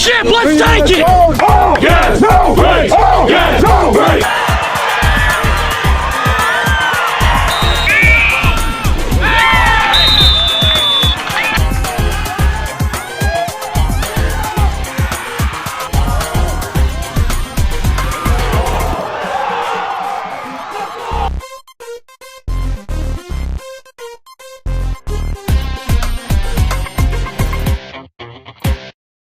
championship. Let's take it. Yes, great. Yes, great.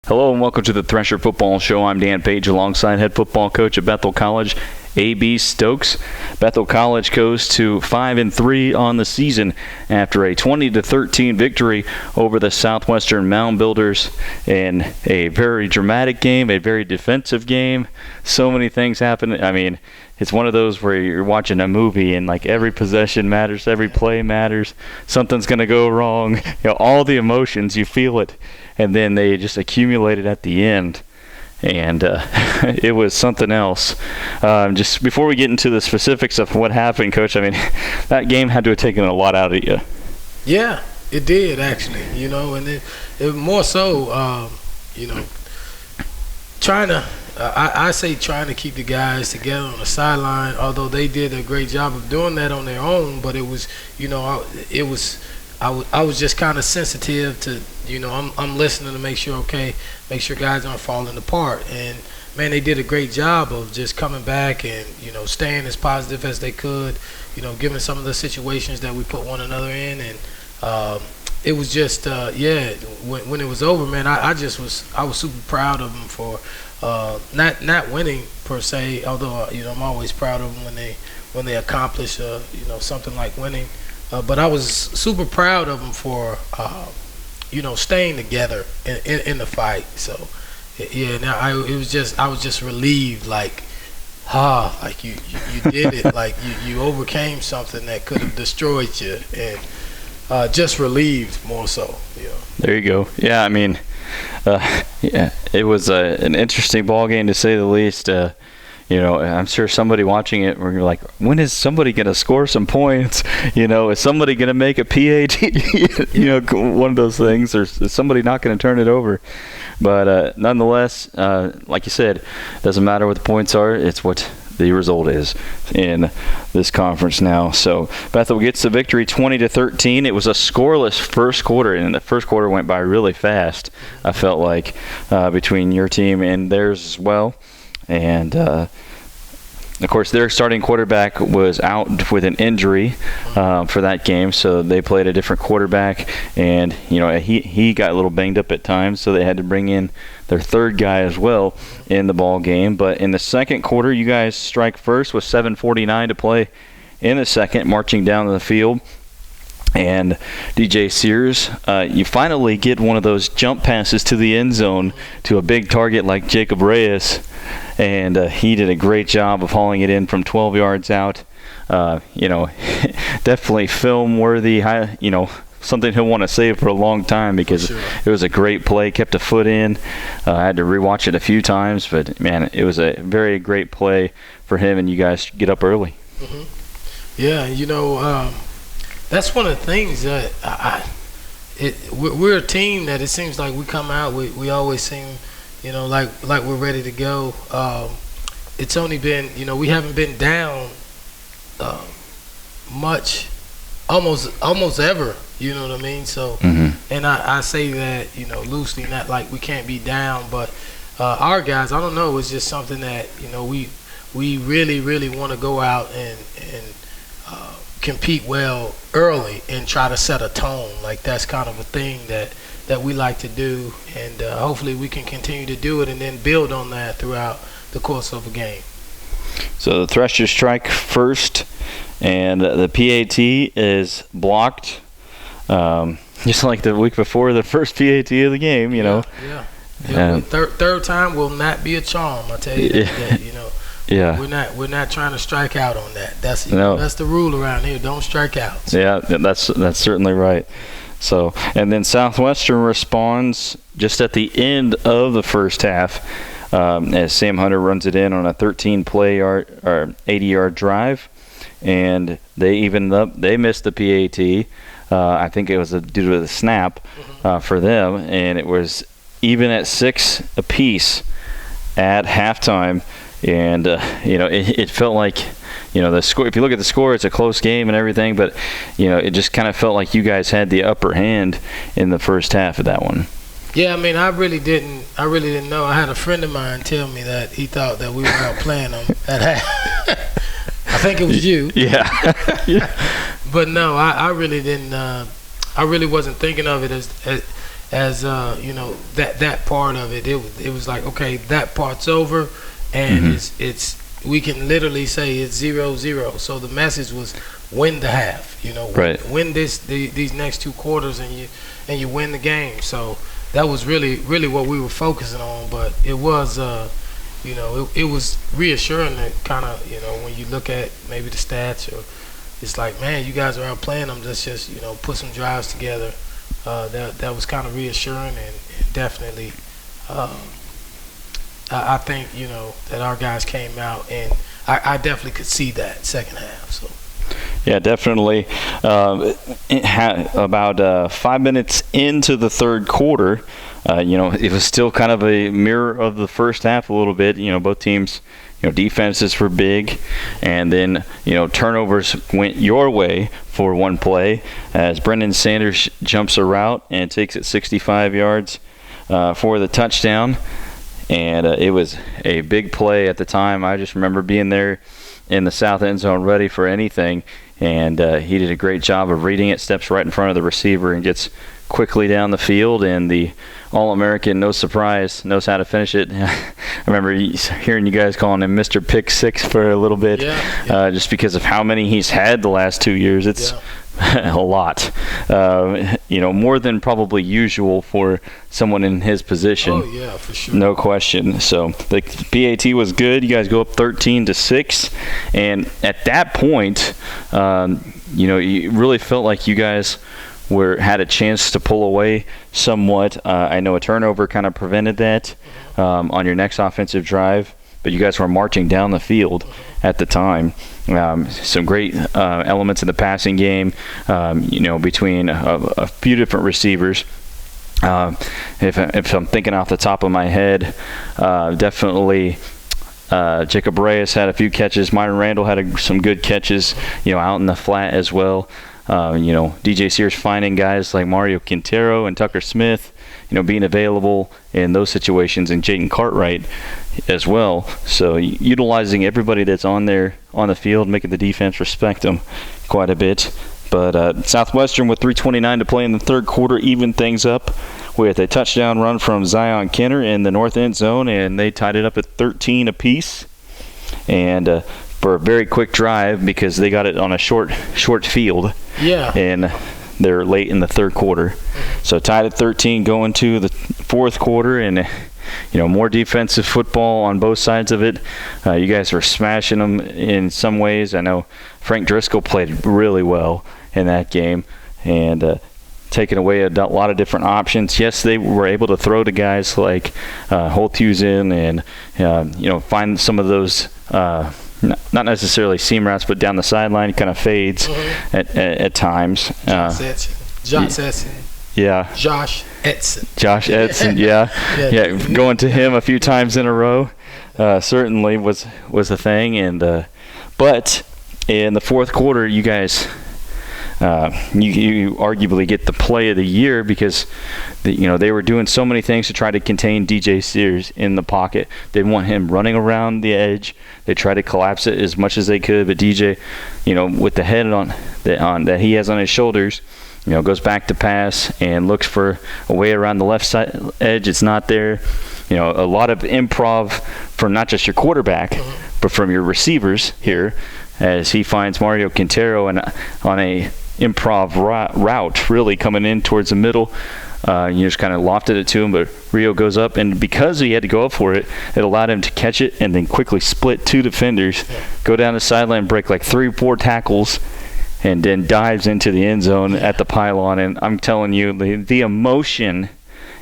Hello and welcome to the Thresher Football Show. I'm Dan Page alongside head football coach at Bethel College, A.B. Stokes. Bethel College goes to 5-3 on the season after a 20-13 victory over the Southwestern Mound Builders in a very dramatic game, a very defensive game. So many things happened. I mean, it's one of those where you're watching a movie and like every possession matters, every play matters. Something's going to go wrong. All the emotions, you feel it. And then they just accumulated at the end. And it was something else. Just before we get into the specifics of what happened, Coach, I mean, that game had to have taken a lot out of you. Yeah, it did, actually. And it more so, trying to I say trying to keep the guys together on the sideline, although they did a great job of doing that on their own. But it was, I was just kind of sensitive to, I'm listening to make sure guys aren't falling apart. And, man, they did a great job of just coming back and, staying as positive as they could, given some of the situations that we put one another in. And it was just, when it was over, man, I was super proud of them for not winning per se, although, I'm always proud of them when they accomplish, something like winning. But I was super proud of them for, staying together in the fight. So, yeah. Now I was just relieved, like you did it, like you overcame something that could have destroyed you, and just relieved more so. There you go. Yeah, I mean, it was an interesting ball game to say the least. I'm sure somebody watching it, we're like, when is somebody going to score some points? Is somebody going to make a PAT? One of those things, or is somebody not going to turn it over? But nonetheless, like you said, doesn't matter what the points are. It's what the result is in this conference now. So Bethel gets the victory 20-13. It was a scoreless first quarter, and the first quarter went by really fast, I felt like, between your team and theirs as well. And, of course, their starting quarterback was out with an injury for that game, so they played a different quarterback. And, he got a little banged up at times, so they had to bring in their third guy as well in the ball game. But in the second quarter, you guys strike first with 7:49 to play in the second, marching down the field. And DJ Sears, you finally get one of those jump passes to the end zone to a big target like Jacob Reyes. And he did a great job of hauling it in from 12 yards out. Definitely film-worthy, something he'll want to save for a long time because It was a great play, kept a foot in. I had to rewatch it a few times, but, man, it was a very great play for him, and you guys get up early. Mm-hmm. Yeah, that's one of the things that we're a team that it seems like we come out, we always seem, like we're ready to go. It's only been, we haven't been down much, almost ever. You know what I mean? So, And I say that, loosely, not like we can't be down, but our guys, I don't know, it's just something that, we really, really want to go out and compete well early and try to set a tone. Like that's kind of a thing that we like to do, and hopefully we can continue to do it and then build on that throughout the course of a game. So the Thresher strike first, and the PAT is blocked, just like the week before the first PAT of the game, Yeah. Third time will not be a charm, I tell you that. Yeah. We're not trying to strike out on that. That's the rule around here. Don't strike out. So. Yeah, that's certainly right. So, and then Southwestern responds just at the end of the first half as Sam Hunter runs it in on a 13-play or 80-yard drive, and they missed the PAT. I think it was due to the snap for them, and it was even at 6 apiece at halftime, and it felt like, the score. If you look at the score, it's a close game and everything, but it just kind of felt like you guys had the upper hand in the first half of that one. Yeah, I mean, I really didn't know. I had a friend of mine tell me that he thought that we were outplaying them at half. I think it was you. Yeah. But no, I really didn't. I really wasn't thinking of it as that part of it. It was like, okay, that part's over, and it's we can literally say it's 0-0. So the message was win the half. Right. Win these next 2 quarters, and you win the game. So that was really what we were focusing on. But it was it was reassuring that kind of when you look at maybe the stats, or it's like, man, you guys are outplaying them. Let's just put some drives together. That was kind of reassuring, and definitely I think that our guys came out, and I definitely could see that second half. So yeah, definitely. About 5 minutes into the third quarter, it was still kind of a mirror of the first half a little bit. Both teams, defenses were big, and then, turnovers went your way for one play as Brendan Sanders jumps a route and takes it 65 yards for the touchdown. And it was a big play at the time. I just remember being there in the south end zone ready for anything, and he did a great job of reading it, steps right in front of the receiver and gets quickly down the field, and the All-American, no surprise, knows how to finish it. I remember hearing you guys calling him Mr. Pick Six for a little bit, just because of how many he's had the last 2 years. It's a lot, more than probably usual for someone in his position. Oh yeah, for sure. No question. So the PAT was good. You guys go up 13-6, and at that point, you really felt like you guys had a chance to pull away somewhat. I know a turnover kind of prevented that on your next offensive drive, but you guys were marching down the field at the time. Some great elements in the passing game, between a few different receivers. If I'm thinking off the top of my head, definitely Jacob Reyes had a few catches. Myron Randall had some good catches, out in the flat as well. DJ Sears finding guys like Mario Quintero and Tucker Smith, being available in those situations, and Jaden Cartwright as well. So utilizing everybody that's on there on the field, making the defense respect them quite a bit. But Southwestern, with 3:29 to play in the third quarter, evened things up with a touchdown run from Zion Kenner in the north end zone, and they tied it up at 13 apiece. And for a very quick drive, because they got it on a short field. Yeah. And they're late in the third quarter. So tied at 13 going to the fourth quarter, and more defensive football on both sides of it. You guys were smashing them in some ways. I know Frank Driscoll played really well in that game, and taking away a lot of different options. Yes, they were able to throw to guys like Holthusen and find some of those not necessarily seam routes, but down the sideline kind of fades at times. Josh Edson. Yeah. Josh Edson, yeah. Going to him a few times in a row certainly was a thing. And but in the fourth quarter, you guys, you arguably get the play of the year, because they were doing so many things to try to contain DJ Sears in the pocket. They want him running around the edge. They try to collapse it as much as they could, but DJ, with the head on that he has on his shoulders, goes back to pass and looks for a way around the left side edge. It's not there. A lot of improv from not just your quarterback, but from your receivers here, as he finds Mario Quintero and on a improv route, really coming in towards the middle. You just kind of lofted it to him, but Rio goes up, and because he had to go up for it, it allowed him to catch it and then quickly split 2 defenders, go down the sideline, break like 3-4 tackles, and then dives into the end zone at the pylon. And I'm telling you, the emotion,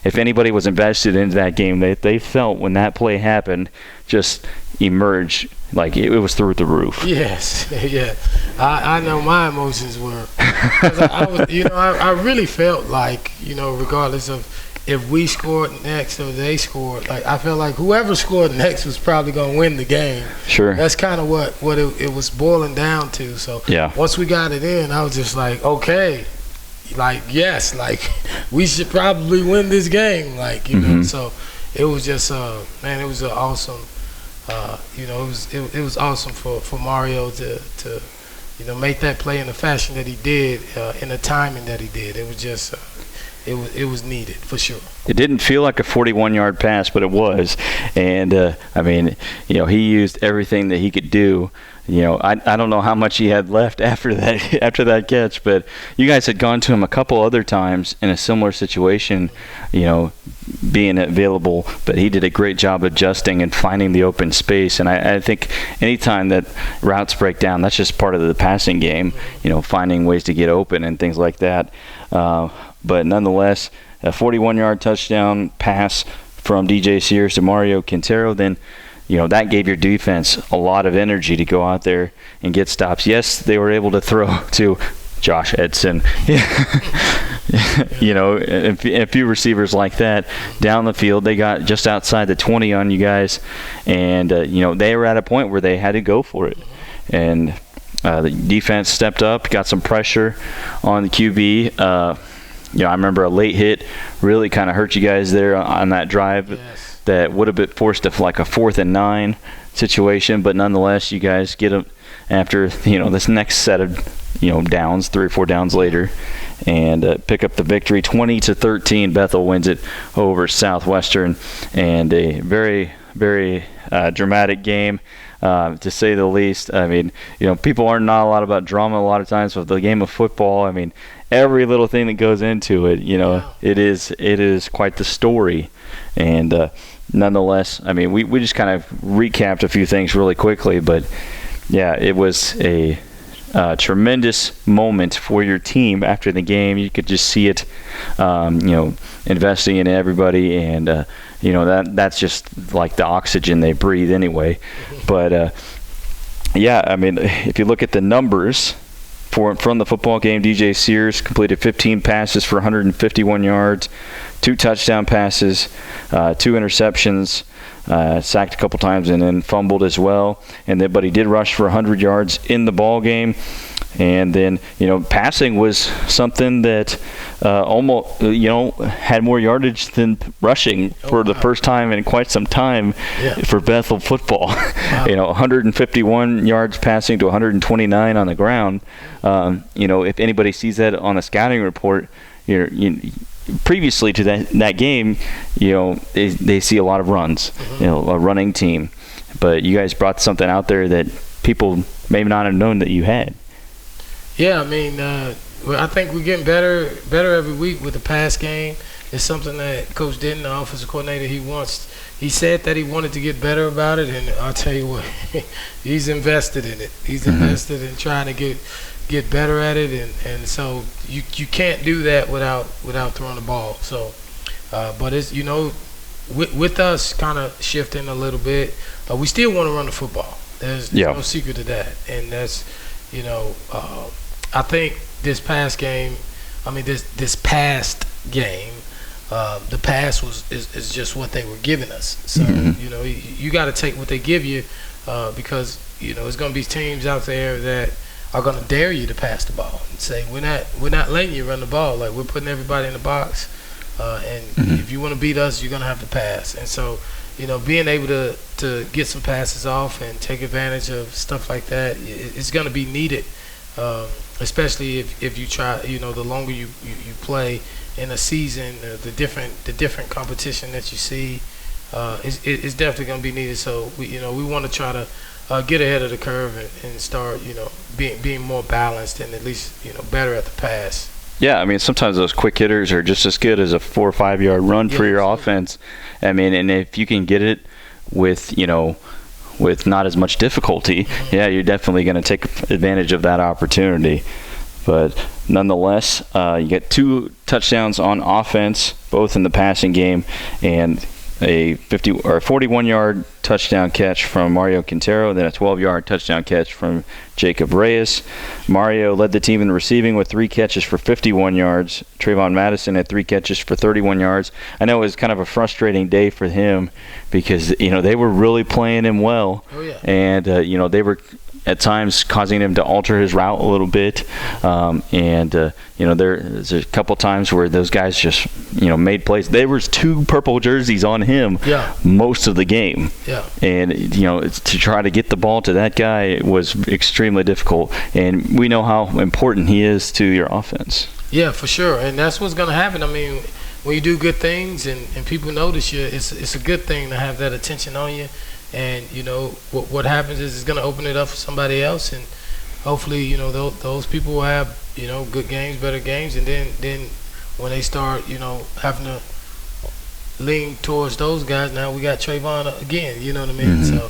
if anybody was invested into that game, they felt when that play happened, just emerged like it was through the roof. Yes, yeah. I know my emotions were. I really felt like, regardless of if we scored next or they scored, like I felt like whoever scored next was probably gonna win the game. Sure. That's kind of what it was boiling down to. So once we got it in, I was just like, okay, like yes, like we should probably win this game, like you know. So it was just man, it was an awesome. You know, it was awesome for Mario to you know make that play in the fashion that he did, in the timing that he did. It was just. It was needed for sure. It didn't feel like a 41-yard pass, but it was. And I mean, you know, he used everything that he could do. You know, I don't know how much he had left after that catch, but you guys had gone to him a couple other times in a similar situation, you know, being available, but he did a great job adjusting and finding the open space. And I think anytime that routes break down, that's just part of the passing game, you know, finding ways to get open and things like that. But nonetheless, a 41-yard touchdown pass from DJ Sears to Mario Quintero, then, you know, that gave your defense a lot of energy to go out there and get stops. Yes, they were able to throw to Josh Edson, you know, a few receivers like that down the field. They got just outside the 20 on you guys, and, you know, they were at a point where they had to go for it. And the defense stepped up, got some pressure on the QB. You know, I remember a late hit really kind of hurt you guys there on that drive. Yes. That would have been forced to like a 4th and 9 situation, but nonetheless, you guys get them after, you know, this next set of, you know, downs, 3 or 4 downs later, and pick up the victory. 20-13, Bethel wins it over Southwestern, and a very, very dramatic game. To say the least. I mean, you know, people are not a lot about drama a lot of times with the game of football. I mean, every little thing that goes into it, you know, it is quite the story. And nonetheless, I mean, we just kind of recapped a few things really quickly, but yeah, it was a tremendous moment for your team after the game. You could just see it, you know, investing in everybody, and you know, that's just like the oxygen they breathe anyway. But yeah, I mean, if you look at the numbers from the football game, DJ Sears completed 15 passes for 151 yards, 2 touchdown passes, 2 interceptions, sacked a couple times and then fumbled as well. But he did rush for 100 yards in the ball game. And then, you know, passing was something that almost, you know, had more yardage than rushing for the first time in quite some time for Bethel football. Wow. You know, 151 yards passing to 129 on the ground. You know, if anybody sees that on a scouting report, previously to that game, you know, they see a lot of runs, you know, a running team. But you guys brought something out there that people may not have known that you had. Yeah, I mean, I think we're getting better every week with the pass game. It's something that Coach Denton, the offensive coordinator, he said that he wanted to get better about it, and I'll tell you what, he's invested in it. He's invested in trying to get better at it, and so you can't do that without throwing the ball. So, but it's, you know, with us kind of shifting a little bit, we still want to run the football. There's no secret to that, and that's, you know, I think this past game, the pass is just what they were giving us. So you know, you got to take what they give you, because, you know, there's going to be teams out there that are going to dare you to pass the ball and say, we're not letting you run the ball. Like, we're putting everybody in the box, and if you want to beat us, you're going to have to pass. And so, you know, being able to get some passes off and take advantage of stuff like that, it's going to be needed, especially if you try, you know, the longer you play in a season, the different competition that you see, it's definitely going to be needed. So we want to try to get ahead of the curve and start, you know, being more balanced and at least, you know, better at the pass. Yeah, I mean, sometimes those quick hitters are just as good as a 4 or 5 yard run for your offense. I mean, and if you can get it with, you know, with not as much difficulty, yeah, you're definitely going to take advantage of that opportunity. But nonetheless, you get 2 touchdowns on offense, both in the passing game, and a 41-yard touchdown catch from Mario Quintero, then a 12-yard touchdown catch from Jacob Reyes. Mario led the team in receiving with 3 catches for 51 yards. Trayvon Madison had 3 catches for 31 yards. I know it was kind of a frustrating day for him because, they were really playing him well. Oh, yeah. And, they were at times causing him to alter his route a little bit. There's a couple times where those guys just, made plays. There was 2 purple jerseys on him most of the game. Yeah. And, to try to get the ball to that guy was extremely difficult. And we know how important he is to your offense. Yeah, for sure. And that's what's going to happen. I mean, when you do good things and people notice you, it's a good thing to have that attention on you. And, what happens is it's going to open it up for somebody else. And hopefully, those people will have, good games, better games. And then when they start, having to lean towards those guys, now we got Trayvon again, you know what I mean? Mm-hmm. So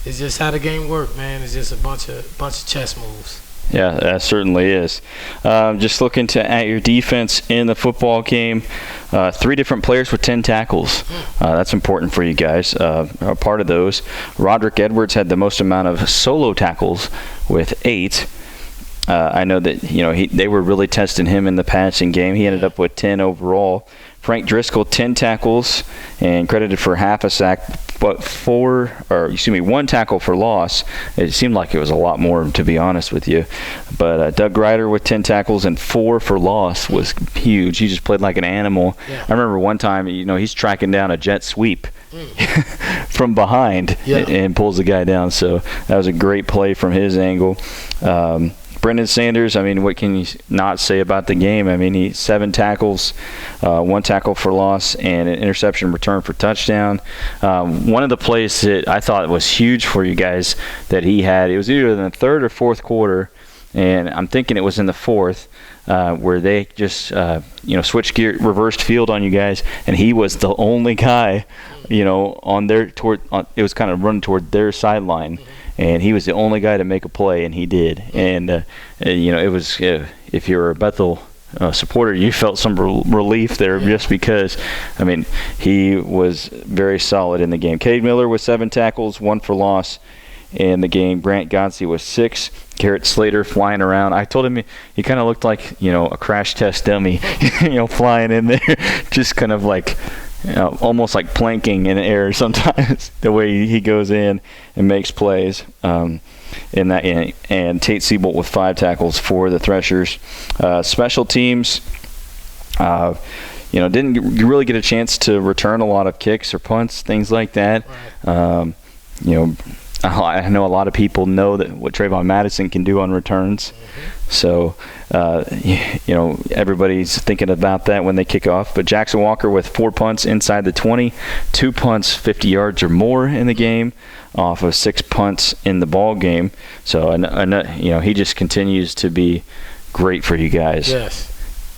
it's just how the game works, man. It's just a bunch of chess moves. Yeah, that certainly is. Just looking at your defense in the football game, 3 different players with 10 tackles. That's important for you guys. A part of those, Roderick Edwards had the most amount of solo tackles with 8. I know that they were really testing him in the passing game. He ended up with 10 overall. Frank Driscoll, 10 tackles and credited for half a sack, but 1 tackle for loss. It seemed like it was a lot more, to be honest with you. But Doug Ryder with 10 tackles and 4 for loss was huge. He just played like an animal. Yeah. I remember one time, he's tracking down a jet sweep from behind and pulls the guy down. So that was a great play from his angle. Brendan Sanders, what can you not say about the game? He 7 tackles, 1 tackle for loss, and an interception return for touchdown. One of the plays that I thought was huge for you guys that he had, it was either in the 3rd or 4th quarter, and I'm thinking it was in the 4th, where they just switched gear, reversed field on you guys, and he was the only guy, it was kind of running toward their sideline. And he was the only guy to make a play, and he did. And, it was, if you're a Bethel supporter, you felt some relief there just because, he was very solid in the game. Cade Miller with 7 tackles, 1 for loss in the game. Brant Godsey with 6. Garrett Slater flying around. I told him he kind of looked like, a crash test dummy, flying in there, just kind of like, almost like planking in the air sometimes, the way he goes in and makes plays in that. And Tate Siebold with 5 tackles for the Threshers. Special teams, didn't really get a chance to return a lot of kicks or punts, things like that. Right. I know a lot of people know that what Trayvon Madison can do on returns. So, everybody's thinking about that when they kick off. But Jackson Walker with 4 punts inside the 20, 2 punts 50 yards or more in the game off of 6 punts in the ball game. So, he just continues to be great for you guys. Yes.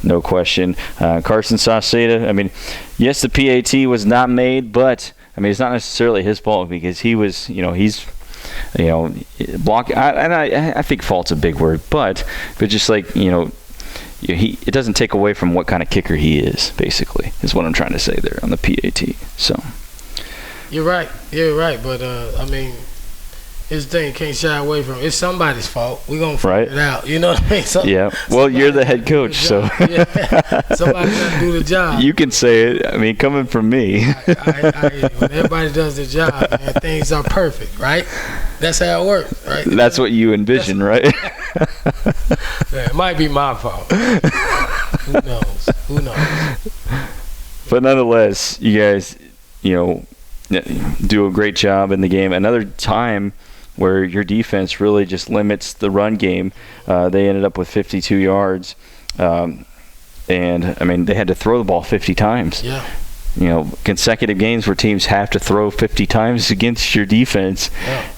No question. Carson Sauceda, yes, the PAT was not made, but it's not necessarily his fault because he was, he's block. I think fault's a big word, but just like it doesn't take away from what kind of kicker he is. Basically, is what I'm trying to say there on the PAT. So you're right, but It's the thing, you can't shy away from it. It's somebody's fault. We're going to figure it out. You know what I mean? Well, you're the head coach, so. Yeah. Somebody got to do the job. You can say it. Coming from me. When everybody does their job, man, things are perfect, right? That's how it works, right? That's what you envision, right? Yeah, it might be my fault. Who knows? But nonetheless, you guys, do a great job in the game. Another time where your defense really just limits the run game. They ended up with 52 yards. And, they had to throw the ball 50 times. Yeah. Consecutive games where teams have to throw 50 times against your defense.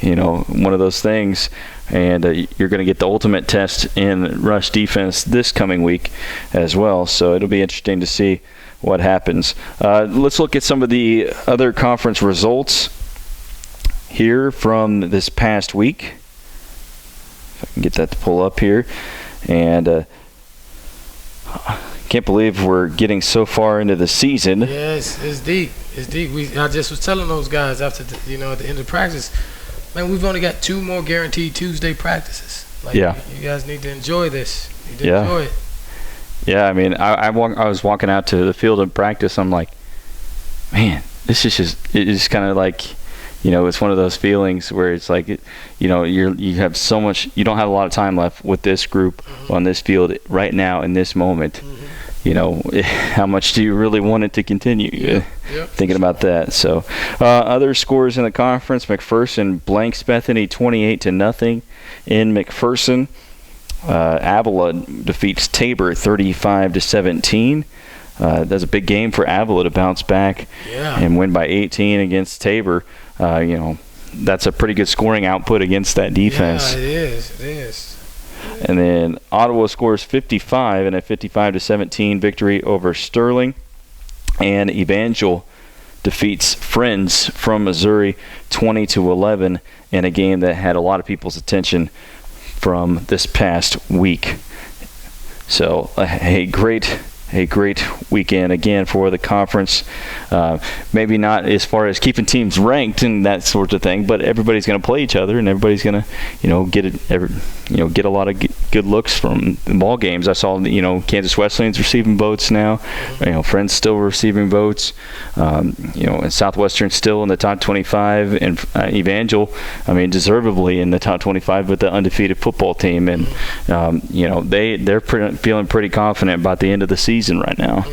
Yeah. One of those things. And you're going to get the ultimate test in rush defense this coming week as well. So it'll be interesting to see what happens. Let's look at some of the other conference results here from this past week. If I can get that to pull up here. And can't believe we're getting so far into the season. Yes, it's deep. It's deep. I just was telling those guys after at the end of practice, man, we've only got 2 more guaranteed Tuesday practices. Like, you guys need to enjoy this. You need to enjoy it. Yeah, I mean, I was walking out to the field of practice. I'm like, man, this is just kind of like, it's one of those feelings where it's like, you have so much, you don't have a lot of time left with this group on this field right now in this moment. How much do you really want it to continue? Thinking about that. So, other scores in the conference: McPherson blanks Bethany 28-0 in McPherson. Avila defeats Tabor 35-17. That's a big game for Avila to bounce back and win by 18 against Tabor. That's a pretty good scoring output against that defense. Yeah, it is. And then Ottawa scores 55 in a 55-17 victory over Sterling. And Evangel defeats Friends from Missouri 20-11 in a game that had a lot of people's attention from this past week. So a great weekend again for the conference. Maybe not as far as keeping teams ranked and that sort of thing, but everybody's going to play each other, and everybody's going to get a lot of good looks from the ball games. I saw Kansas Wesleyan's receiving votes now. Friends still receiving votes. And Southwestern still in the top 25, and Evangel, deservedly in the top 25 with the undefeated football team, and they're feeling pretty confident about the end of the season right now.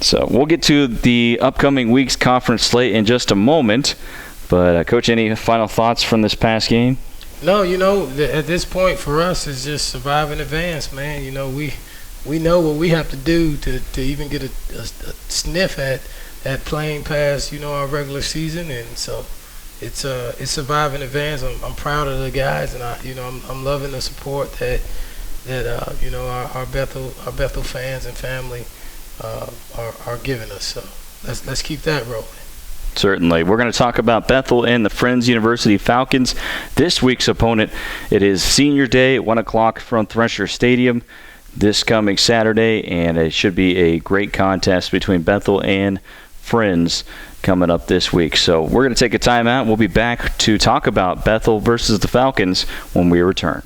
So we'll get to the upcoming week's conference slate in just a moment. But Coach, any final thoughts from this past game? No, at this point for us is just survive and advance, man. We know what we have to do to even get a sniff at playing past our regular season, and so it's survive and advance. I'm proud of the guys, and I'm loving the support that our Bethel fans and family are giving us. So let's keep that rolling. Certainly. We're going to talk about Bethel and the Friends University Falcons. This week's opponent, it is Senior Day at 1 o'clock from Thresher Stadium this coming Saturday, and it should be a great contest between Bethel and Friends coming up this week. So we're going to take a timeout. We'll be back to talk about Bethel versus the Falcons when we return.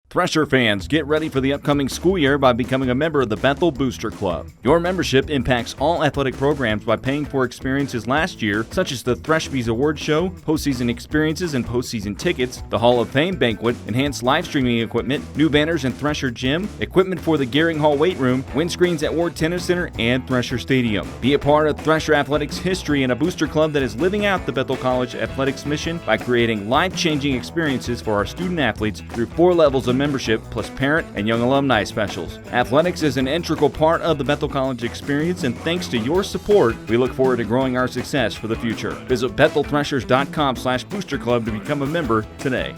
Thresher fans, get ready for the upcoming school year by becoming a member of the Bethel Booster Club. Your membership impacts all athletic programs by paying for experiences last year, such as the Threshbees Award Show, postseason experiences and postseason tickets, the Hall of Fame banquet, enhanced live streaming equipment, new banners in Thresher Gym, equipment for the Gearing Hall weight room, windscreens at Ward Tennis Center, and Thresher Stadium. Be a part of Thresher Athletics history and a booster club that is living out the Bethel College athletics mission by creating life-changing experiences for our student athletes through 4 levels of membership plus parent and young alumni specials. Athletics is an integral part of the Bethel College experience, and thanks to your support, we look forward to growing our success for the future. Visit BethelThreshers.com/Booster Club to become a member today.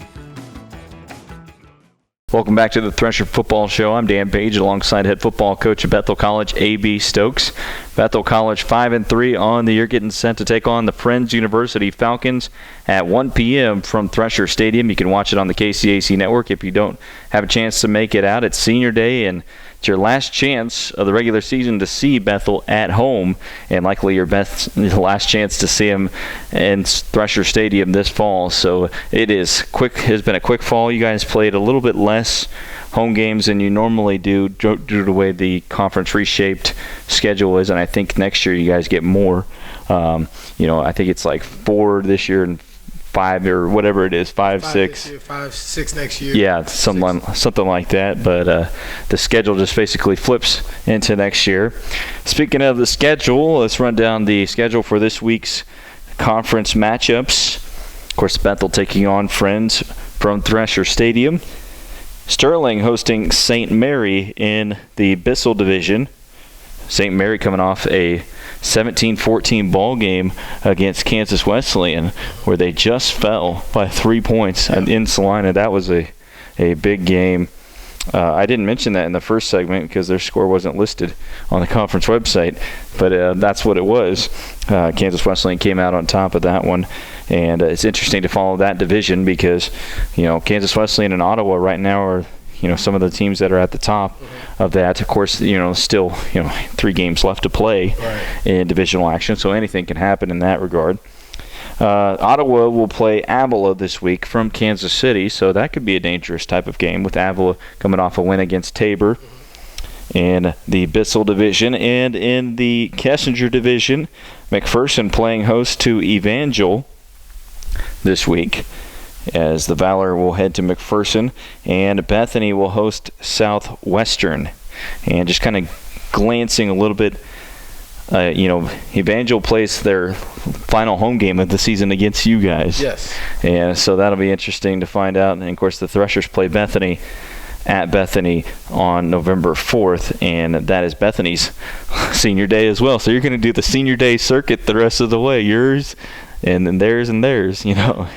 Welcome back to the Thresher Football Show. I'm Dan Page alongside head football coach at Bethel College, A.B. Stokes. Bethel College 5-3 on the year, getting set to take on the Friends University Falcons at 1 p.m. from Thresher Stadium. You can watch it on the KCAC network if you don't have a chance to make it out. It's Senior Day, and it's your last chance of the regular season to see Bethel at home, and likely your last chance to see them in Thresher Stadium this fall. So it is quick. Has been a quick fall. You guys played a little bit less home games than you normally do due to the way the conference reshaped schedule is, and I think next year you guys get more. I think it's like 4 this year and 5 or whatever it is, 5, 6. 5, 6 next year. Yeah, something like that. But the schedule just basically flips into next year. Speaking of the schedule, let's run down the schedule for this week's conference matchups. Of course, Bethel taking on Friends from Thresher Stadium. Sterling hosting St. Mary in the Bissell Division. St. Mary coming off a 17-14 ball game against Kansas Wesleyan, where they just fell by 3 points in Salina. That was a big game. I didn't mention that in the first segment because their score wasn't listed on the conference website, but that's what it was. Kansas Wesleyan came out on top of that one, and it's interesting to follow that division because Kansas Wesleyan and Ottawa right now are some of the teams that are at the top of that. Of course, still 3 games left to play in divisional action, so anything can happen in that regard. Ottawa will play Avila this week from Kansas City, so that could be a dangerous type of game with Avila coming off a win against Tabor in the Bissell division. And in the Kessinger division, McPherson playing host to Evangel this week, as the Valor will head to McPherson, and Bethany will host Southwestern. And just kind of glancing a little bit, Evangel plays their final home game of the season against you guys. Yes. And so that'll be interesting to find out. And, of course, the Threshers play Bethany at Bethany on November 4th, and that is Bethany's senior day as well. So you're going to do the senior day circuit the rest of the way. Yours and then theirs and theirs, Yeah.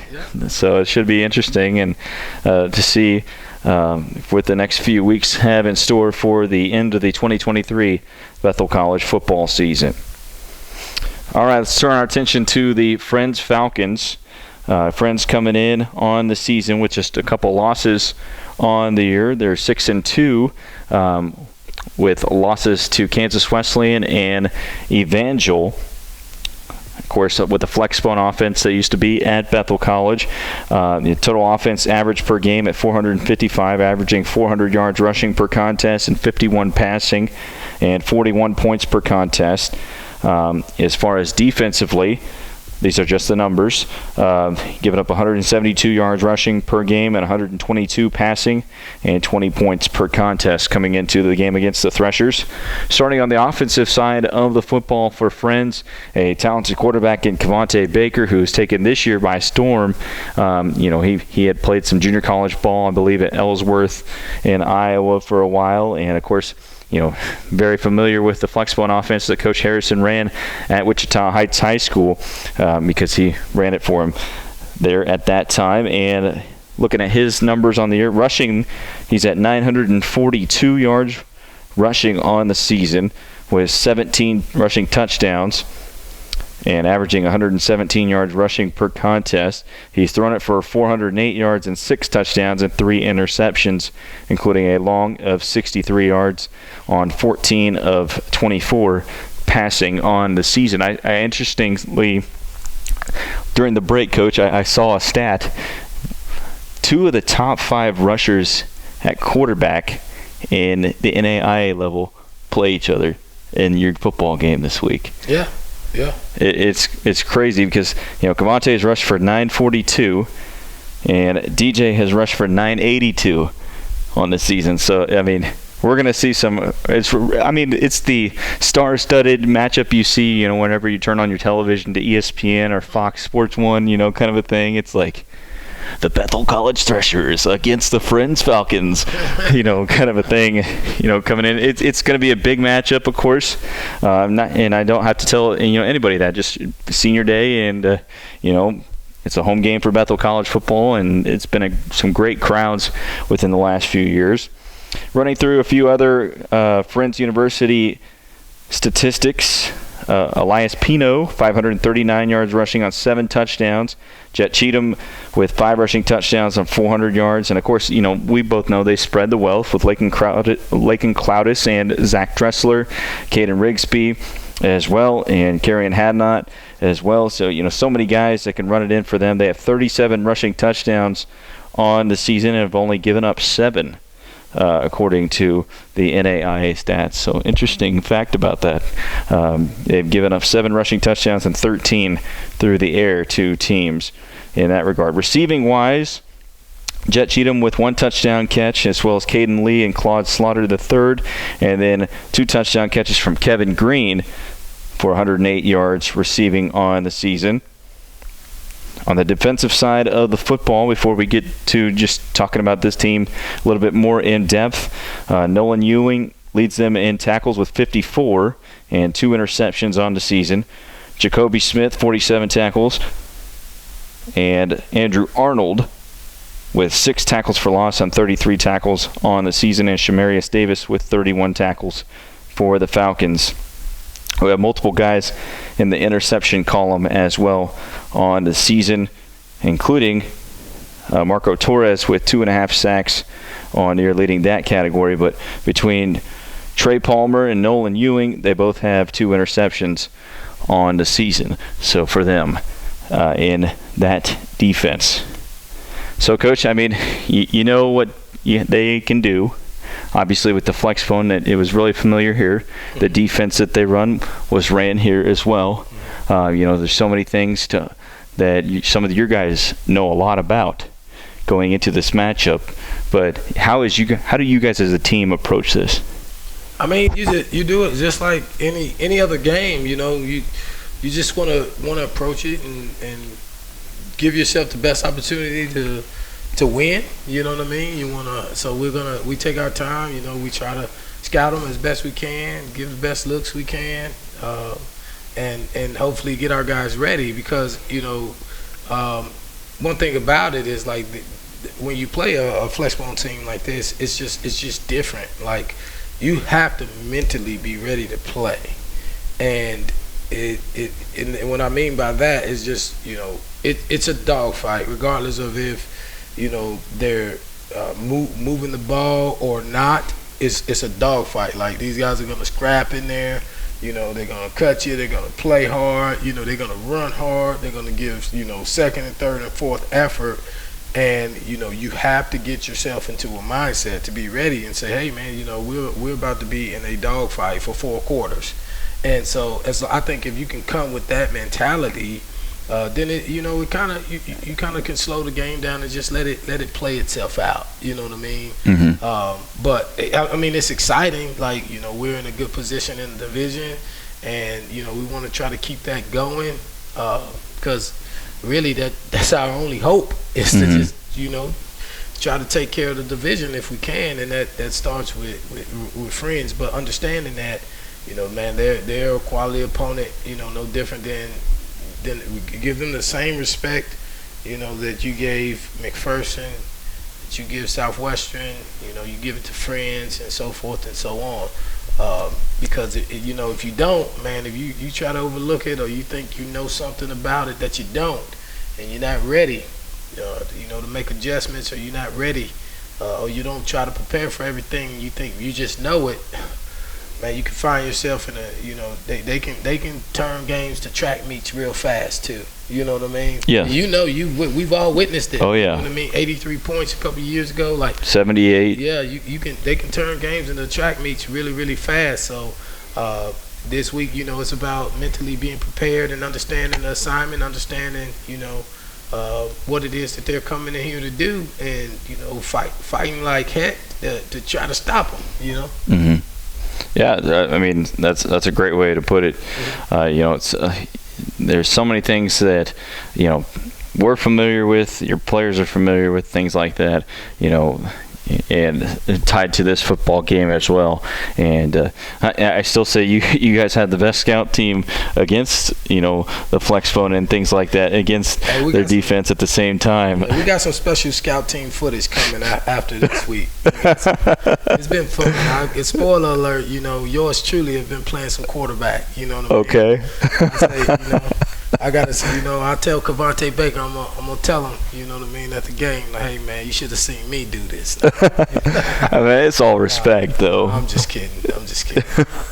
So it should be interesting and to see what the next few weeks have in store for the end of the 2023 Bethel College football season. All right, let's turn our attention to the Friends Falcons. Friends coming in on the season with just a couple losses on the year. They're 6-2 with losses to Kansas Wesleyan and Evangel. Of course, with the flex-bone offense that used to be at Bethel College, the total offense average per game at 455, averaging 400 yards rushing per contest and 51 passing and 41 points per contest. As far as defensively, these are just the numbers. Giving up 172 yards rushing per game and 122 passing and 20 points per contest coming into the game against the Threshers. Starting on the offensive side of the football for Friends, a talented quarterback in Cavante Baker, who's taken this year by storm. He had played some junior college ball, I believe, at Ellsworth in Iowa for a while, and of course, very familiar with the flexbone offense that Coach Harrison ran at Wichita Heights High School because he ran it for him there at that time. And looking at his numbers on the year, rushing, he's at 942 yards rushing on the season with 17 rushing touchdowns and averaging 117 yards rushing per contest. He's thrown it for 408 yards and 6 touchdowns and 3 interceptions, including a long of 63 yards on 14 of 24 passing on the season. I interestingly, during the break, Coach, I saw a stat. 2 of the top 5 rushers at quarterback in the NAIA level play each other in your football game this week. Yeah. It's crazy because Cavante has rushed for 942 and DJ has rushed for 982 on the season. So I mean, we're gonna see some. It's the star-studded matchup you see whenever you turn on your television to ESPN or Fox Sports 1, kind of a thing. It's like the Bethel College Threshers against the Friends Falcons, kind of a thing, coming in. It's going to be a big matchup, of course. And I don't have to tell anybody that. Just senior day, and it's a home game for Bethel College football, and it's been some great crowds within the last few years. Running through a few other Friends University statistics. Elias Pino, 539 yards rushing on 7 touchdowns. Jet Cheatham with 5 rushing touchdowns on 400 yards. And, of course, we both know they spread the wealth with Lakin Cloudis and Zach Dressler, Caden Rigsby as well, and Carrion Hadnot as well. So, so many guys that can run it in for them. They have 37 rushing touchdowns on the season and have only given up 7. According to the NAIA stats. So interesting fact about that. They've given up 7 rushing touchdowns and 13 through the air to teams in that regard. Receiving-wise, Jet Cheatham with 1 touchdown catch, as well as Caden Lee and Claude Slaughter III, and then 2 touchdown catches from Kevin Green for 108 yards receiving on the season. On the defensive side of the football, before we get to just talking about this team a little bit more in depth, Nolan Ewing leads them in tackles with 54 and 2 interceptions on the season. Jacoby Smith, 47 tackles. And Andrew Arnold with 6 tackles for loss on 33 tackles on the season. And Shamarius Davis with 31 tackles for the Falcons. We have multiple guys in the interception column as well on the season, including Marco Torres with 2.5 sacks on you're leading that category. But between Trey Palmer and Nolan Ewing, they both have 2 interceptions on the season. So for them in that defense. So, Coach, I mean, you know what they can do. Obviously, with the flex phone, it was really familiar here. The defense that they run was ran here as well. There's so many things that some of your guys know a lot about going into this matchup. But how do you guys as a team approach this? I mean, you do it just like any other game. You just want to approach it and give yourself the best opportunity to win. You know what I mean? So we take our time. We try to scout them as best we can, give the best looks we can, and hopefully get our guys ready. Because one thing about it is like when you play a flexbone team like this, it's just different. Like you have to mentally be ready to play, and and what I mean by that is just it's a dogfight regardless of if they're moving the ball or not. It's a dogfight. Like these guys are gonna scrap in there. They're gonna cut you. They're gonna play hard. They're gonna run hard. They're gonna give second and third and fourth effort. And you have to get yourself into a mindset to be ready and say, hey man, we're about to be in a dogfight for 4 quarters. And so I think if you can come with that mentality, then it kind of you kind of can slow the game down and just let it play itself out. You know what I mean? Mm-hmm. But I mean it's exciting. Like we're in a good position in the division, and we want to try to keep that going because really that's our only hope is to just try to take care of the division if we can, and that starts with friends. But understanding that man, they're a quality opponent. No different than we give them the same respect, that you gave McPherson, that you give Southwestern, you give it to friends and so forth and so on. Because if you don't, man, if you try to overlook it or you think you know something about it that you don't, and you're not ready, to make adjustments, or you're not ready, or you don't try to prepare for everything, you think you just know it. Man, you can find yourself in a, they can turn games to track meets real fast too. You know what I mean? Yeah. We've all witnessed it. Oh yeah. You know what I mean? 83 points a couple of years ago, like 78. Yeah, they can turn games into track meets really, really fast. So this week, it's about mentally being prepared and understanding the assignment, understanding, what it is that they're coming in here to do, and fighting like heck to try to stop them. Mm-hmm. Yeah, I mean that's a great way to put it. It's there's so many things that we're familiar with, your players are familiar with, things like that, and tied to this football game as well. And I still say you guys had the best scout team against the flex phone and things like that against their defense at the same time. We got some special scout team footage coming after this week. It's been fun. It's spoiler alert. Yours truly have been playing some quarterback. You know what I mean? Okay. I gotta say, I tell Cavante Baker, I'm gonna tell him, you know what I mean, at the game, like, hey man, you should have seen me do this. I mean, it's all respect, though. I'm just kidding.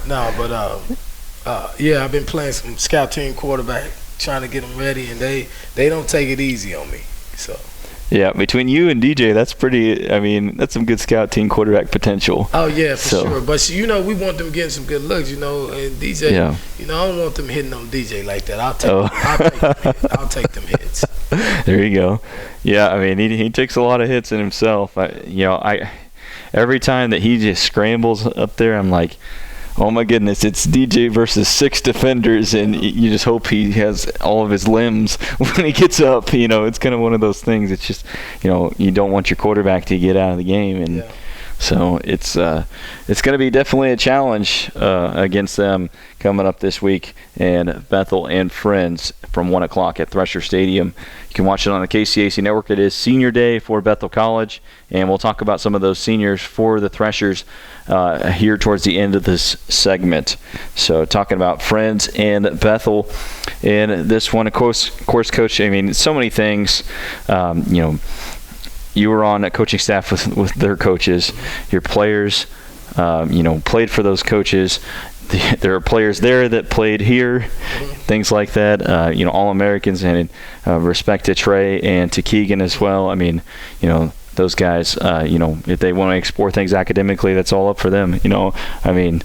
No, but yeah, I've been playing some scout team quarterback, trying to get them ready, and they don't take it easy on me. So. Yeah, between you and DJ, that's that's some good scout team quarterback potential. Oh, yeah, for sure. But, we want them getting some good looks, and DJ, I don't want them hitting on DJ like that. I'll take them hits. There you go. Yeah, I mean, he takes a lot of hits in himself. Every time that he just scrambles up there, I'm like, oh my goodness, it's DJ versus 6 defenders, and you just hope he has all of his limbs when he gets up. It's kind of one of those things. It's just, you don't want your quarterback to get out of the game, and so it's going to be definitely a challenge against them coming up this week. And Bethel and Friends from 1 o'clock at Thresher Stadium. You can watch it on the KCAC network. It is Senior Day for Bethel College, and we'll talk about some of those seniors for the Threshers here towards the end of this segment. So talking about Friends and Bethel in this one, of course, Coach, I mean, so many things, you were on a coaching staff with their coaches. Your players, played for those coaches. There are players there that played here, things like that. All-Americans, and respect to Trey and to Keegan as well. I mean, those guys, if they want to explore things academically, that's all up for them. I mean,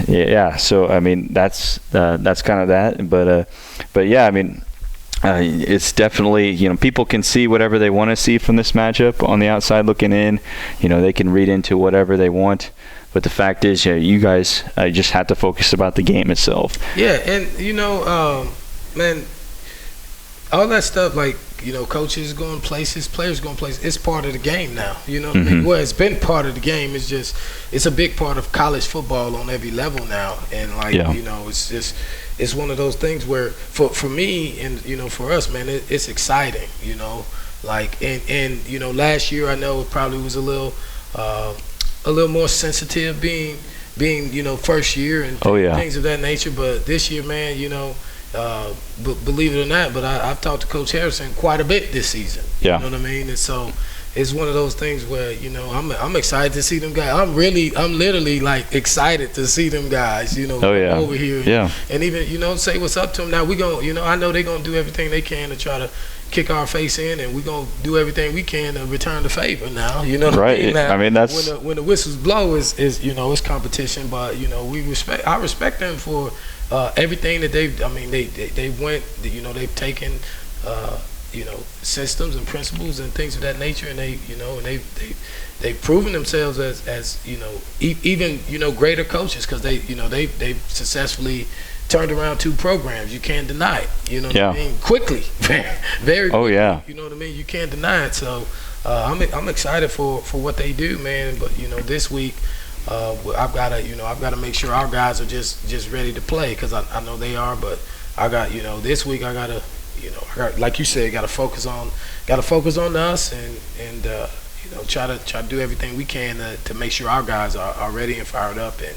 yeah. So I mean, that's kind of that. But yeah, I mean, it's definitely, people can see whatever they want to see from this matchup on the outside looking in. They can read into whatever they want. But the fact is, you guys just have to focus about the game itself. Yeah, and man, all that stuff, like, coaches going places, players going places, it's part of the game now. You know what I mean? Well, it's been part of the game. It's a big part of college football on every level now. And it's one of those things where for me and for us, man, it's exciting. And last year I know it probably was a little more sensitive being first year and things of that nature. But this year, man, believe it or not, but I've talked to Coach Harrison quite a bit this season. Yeah. You know what I mean? And so it's one of those things where I'm excited to see them guys. I'm literally like excited to see them guys. Over here. And even say what's up to them. Now we gonna I know they're gonna do everything they can to try to kick our face in, and we're going to do everything we can to return the favor now. Right. Now, I mean, that's when the whistles blow is it's competition, but I respect them for everything that they went, they've taken systems and principles and things of that nature, and they've proven themselves as even greater coaches, because they've successfully turned around 2 programs. You can't deny it. You know what I mean? Quickly, very quickly. Oh yeah. You know what I mean? You can't deny it. So I'm excited for what they do, man. But this week, I've got to make sure our guys are just ready to play, because I know they are. But I got this week I gotta like you said, gotta focus on us and try to do everything we can to make sure our guys are ready and fired up and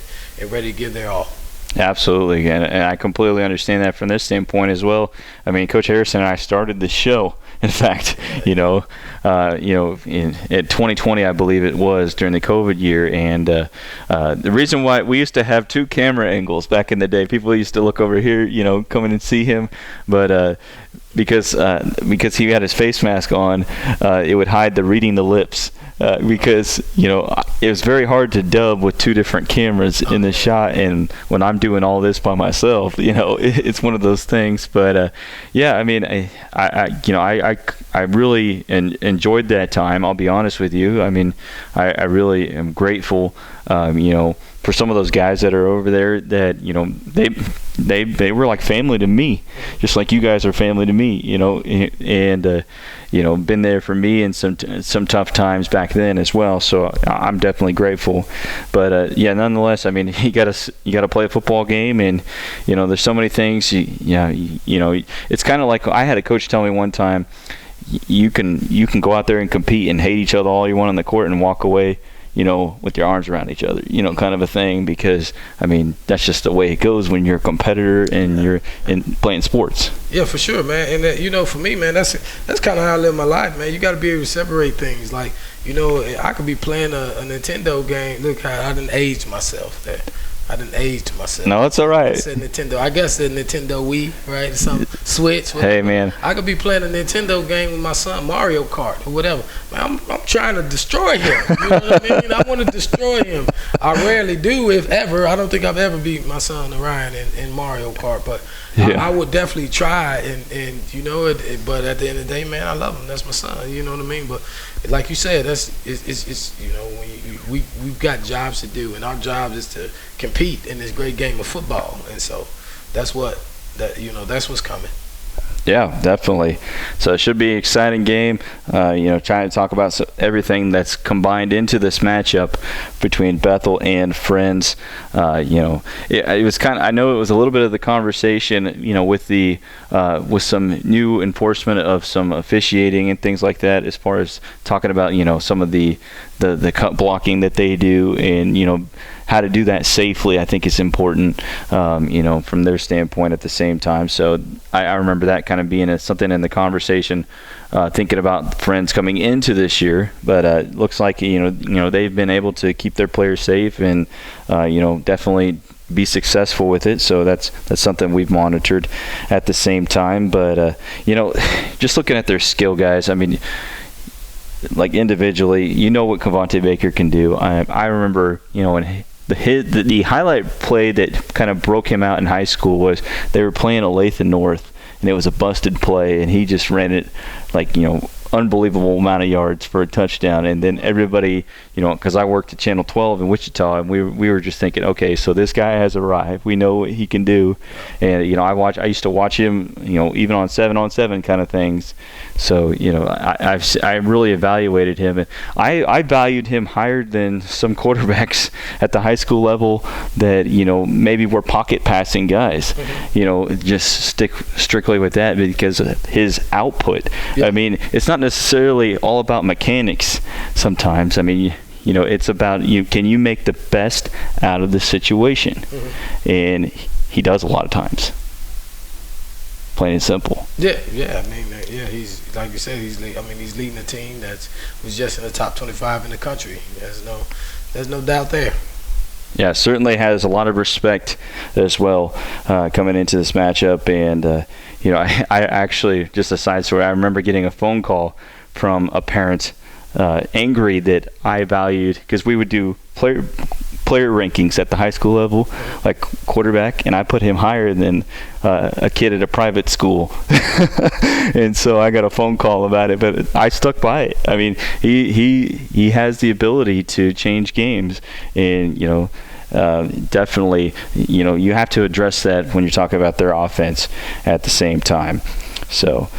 ready to give their all. Absolutely, and I completely understand that from this standpoint as well. I mean, Coach Harrison and I started the show. In fact, in 2020, I believe it was, during the COVID year, and the reason why we used to have 2 camera angles back in the day, people used to look over here, coming and see him, but because he had his face mask on, it would hide the reading the lips. Because it was very hard to dub with 2 different cameras in the shot, and when I'm doing all this by myself, it's one of those things. But yeah, I mean, I really enjoyed that time. I'll be honest with you. I mean, I really am grateful. For some of those guys that are over there, that they were like family to me, just like you guys are family to me. And been there for me in some tough times back then as well. So I'm definitely grateful. But nonetheless, I mean, you gotta play a football game, and there's so many things. It's kind of like, I had a coach tell me one time, you can go out there and compete and hate each other all you want on the court and walk away, with your arms around each other, kind of a thing, because, I mean, that's just the way it goes when you're a competitor and you're playing sports. Yeah, for sure, man. And, for me, man, that's kind of how I live my life, man. You got to be able to separate things. Like, I could be playing a Nintendo game. Look how I done aged myself there. I done aged myself. No, it's all right. I said Nintendo. I guess the Nintendo Wii, right? Some Switch. Whatever. Hey, man. I could be playing a Nintendo game with my son, Mario Kart or whatever. Man, I'm trying to destroy him. You know what I mean? I want to destroy him. I rarely do, if ever. I don't think I've ever beat my son Orion in Mario Kart, but I would definitely try. And but at the end of the day, man, I love him. That's my son. You know what I mean? But like you said, it's when we've got jobs to do, and our job is to compete in this great game of football, and so that's what's coming. Yeah, definitely. So it should be an exciting game. Trying to talk about everything that's combined into this matchup between Bethel and Friends. It was kind of, I know it was a little bit of the conversation, with some new enforcement of some officiating and things like that, as far as talking about, some of the cut blocking that they do, and, how to do that safely, I think is important, from their standpoint at the same time. So I remember that kind of being something in the conversation, thinking about friends coming into this year. But it looks like, they've been able to keep their players safe and, definitely be successful with it. So that's something we've monitored at the same time. But, just looking at their skill, guys, I mean, like individually, what Kavonte Baker can do. I remember, when the highlight play that kind of broke him out in high school was they were playing Olathe North, and it was a busted play, and he just ran it like, unbelievable amount of yards for a touchdown. And then everybody, because I worked at Channel 12 in Wichita, and we were just thinking, okay, so this guy has arrived. We know what he can do. And I used to watch him, even on 7-on-7 kind of things. So I really evaluated him, and I valued him higher than some quarterbacks at the high school level that maybe were pocket passing guys. Just stick strictly with that because of his output. Yeah. I mean, it's not necessarily all about mechanics sometimes. I mean, it's about can you make the best out of the situation? And he does a lot of times. Plain and simple. Yeah. I mean, he's like you said. He's leading a team that was just in the top 25 in the country. There's no doubt there. Yeah, certainly has a lot of respect as well coming into this matchup. And I actually, just a side story, I remember getting a phone call from a parent angry that I valued, because we would do player rankings at the high school level, like quarterback, and I put him higher than a kid at a private school. And so I got a phone call about it, but I stuck by it. I mean, he has the ability to change games, and definitely you have to address that when you're talking about their offense at the same time. So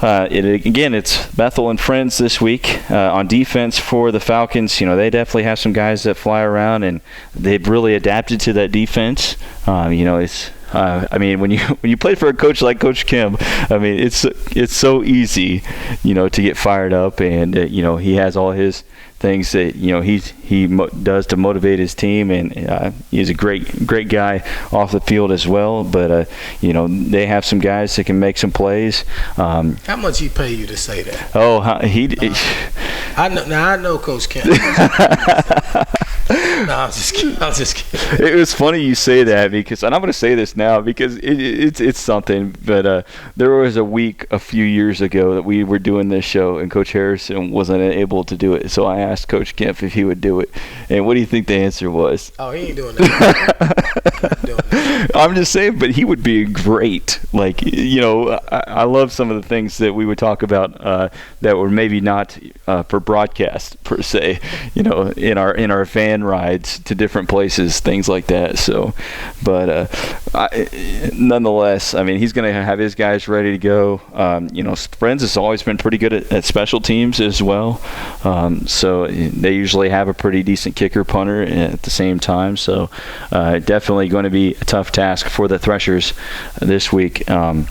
it's Bethel and Friends this week. On defense for the Falcons, they definitely have some guys that fly around, and they've really adapted to that defense. It's when you play for a coach like Coach Kim, I mean, it's so easy, to get fired up, and he has all his things that he does to motivate his team, and he's a great guy off the field as well. But they have some guys that can make some plays. How much he pay you to say that? Oh, I know. Now I know Coach Kim. No, I'm just kidding. It was funny you say that, because, and I'm going to say this now because it's something. But there was a week a few years ago that we were doing this show, and Coach Harrison wasn't able to do it. So I asked Coach Kemp if he would do it, and what do you think the answer was? Oh, he ain't doing that. I'm just saying, but he would be great. Like, I love some of the things that we would talk about that were maybe not for broadcast per se. In our van rides to different places, things like that. So, but nonetheless, I mean, he's going to have his guys ready to go. Friends has always been pretty good at special teams as well. So they usually have a pretty decent kicker, punter at the same time. So definitely going to be a tough task for the Threshers this week. Kind